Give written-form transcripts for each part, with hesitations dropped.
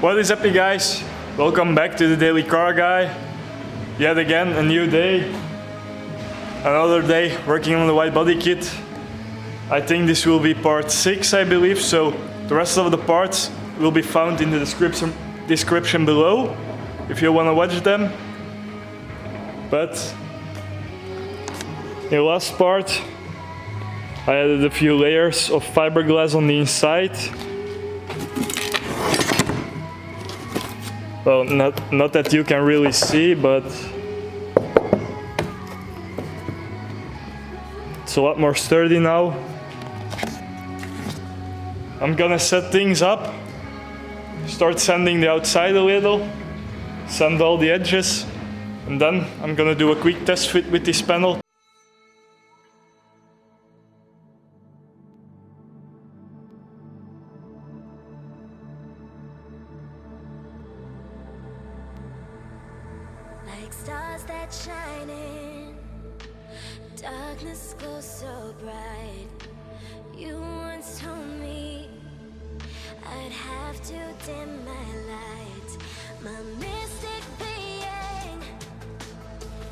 What is up, you guys? Welcome back to the Daily Car Guy. Yet again, a new day. Another day working on the white body kit. I think this will be part 6, I believe, so the rest of the parts will be found in the description below if you want to watch them. But in the last part I added a few layers of fiberglass on the inside. Well, not that you can really see, but it's a lot more sturdy now. I'm gonna set things up, start sanding the outside a little, sand all the edges, and then I'm gonna do a quick test fit with this panel. Like stars that shine in darkness glows so bright. You once told me I'd have to dim my light. My mystic being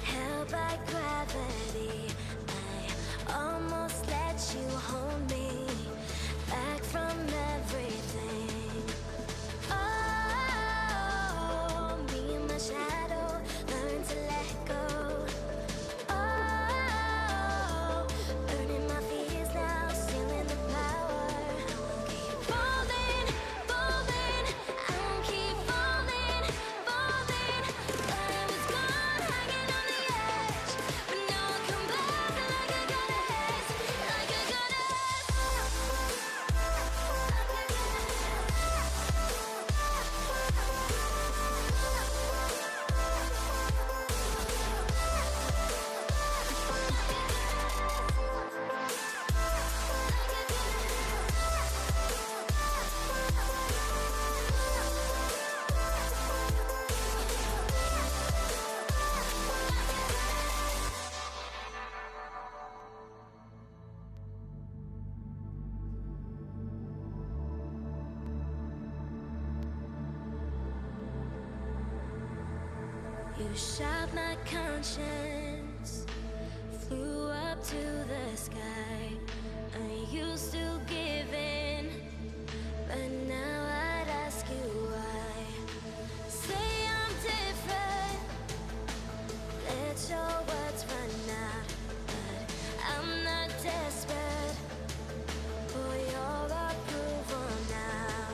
held by gravity. I almost let you hold me back from everything. Oh, me and my shadow learn to let go. Oh, burning my fears now, stealing the power. Keep falling, falling, I won't keep falling, falling. Thought I was gone, hanging on the edge, but now I come back like a goddess, like a goddess. You shot my conscience, flew up to the sky. Are you still giving? But now I'd ask you why. Say I'm different, let your words run out. But I'm not desperate for your approval now.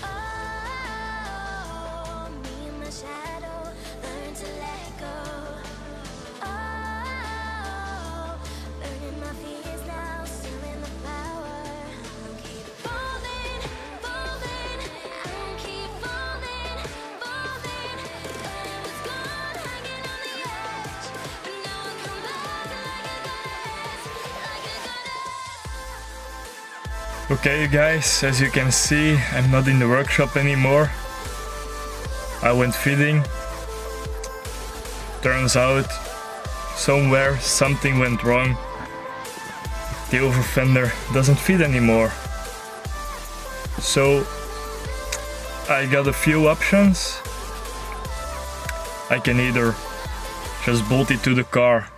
Oh, me and my shadow learn to let go. Oh, burning my fears now, stealing the power. I'll keep falling, falling, I won't keep falling, falling. Thought I was gone, hanging on the edge, but now I come back like a goddess, like a goddess. Okay, you guys, as you can see, I'm not in the workshop anymore. I went feeding. Turns out somewhere something went wrong. The over fender doesn't fit anymore. So I got a few options. I can either just bolt it to the car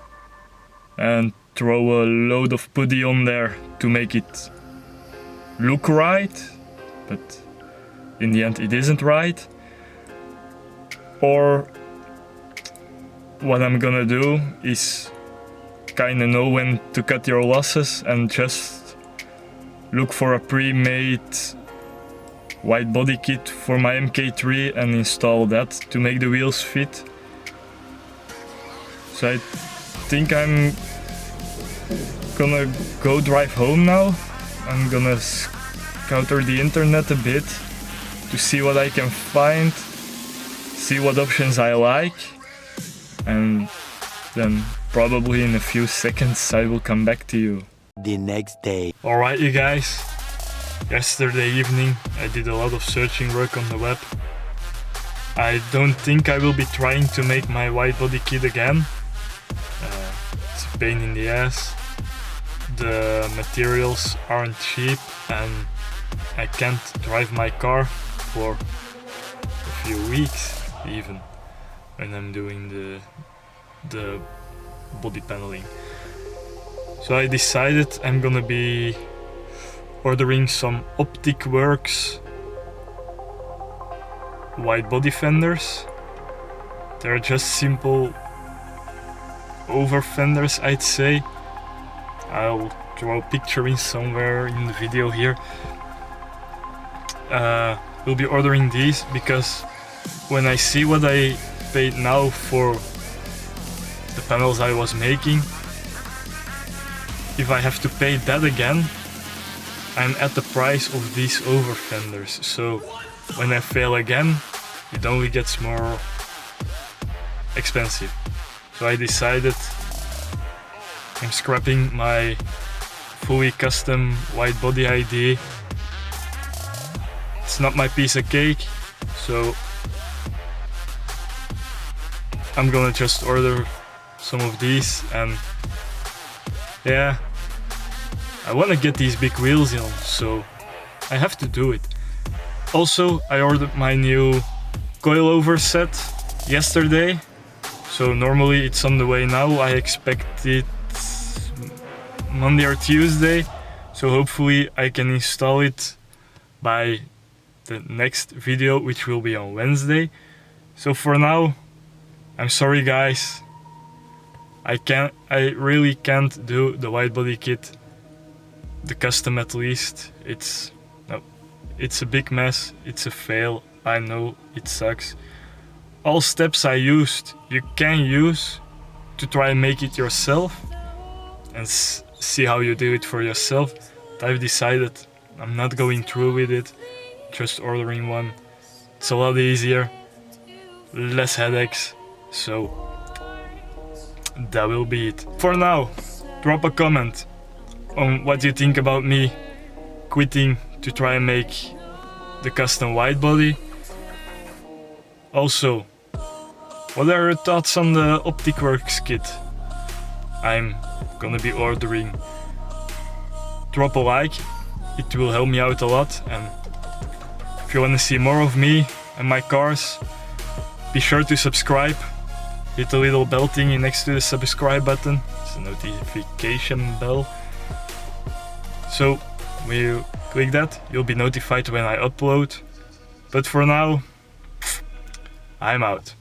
and throw a load of putty on there to make it look right, but in the end it isn't right. Or what I'm gonna do is kinda know when to cut your losses and just look for a pre-made white body kit for my MK3 and install that to make the wheels fit. So I think I'm gonna go drive home now. I'm gonna scour the internet a bit to see what I can find, see what options I like, and then probably in a few seconds I will come back to you. The next day. Alright, you guys, yesterday evening I did a lot of searching work on the web. I don't think I will be trying to make my white body kit again. It's a pain in the ass. The materials aren't cheap and I can't drive my car for few weeks even, when I'm doing the body paneling. So I decided I'm gonna be ordering some Optic Works wide body fenders. They're just simple over fenders, I'd say. I'll draw a picture in somewhere in the video here. We'll be ordering these because when I see what I paid now for the panels I was making, if I have to pay that again, I'm at the price of these over fenders. So when I fail again, it only gets more expensive. So I decided I'm scrapping my fully custom wide body idea. It's not my piece of cake, so I'm gonna just order some of these, and yeah, I wanna get these big wheels on, so I have to do it. Also, I ordered my new coilover set yesterday, so normally it's on the way now. I expect it Monday or Tuesday, so hopefully I can install it by the next video, which will be on Wednesday. So for now, I'm sorry guys, I really can't do the wide body kit, the custom at least. It's a big mess, it's a fail, I know, it sucks. All steps I used, you can use to try and make it yourself and see how you do it for yourself. But I've decided I'm not going through with it, just ordering one. It's a lot easier, less headaches, so that will be it. For now, drop a comment on what you think about me quitting to try and make the custom wide body. Also, what are your thoughts on the Optic Works kit I'm gonna be ordering? Drop a like, it will help me out a lot, and if you wanna see more of me and my cars, be sure to subscribe. Hit the little bell thingy next to the subscribe button. It's a notification bell. So when you click that, you'll be notified when I upload. But for now, I'm out.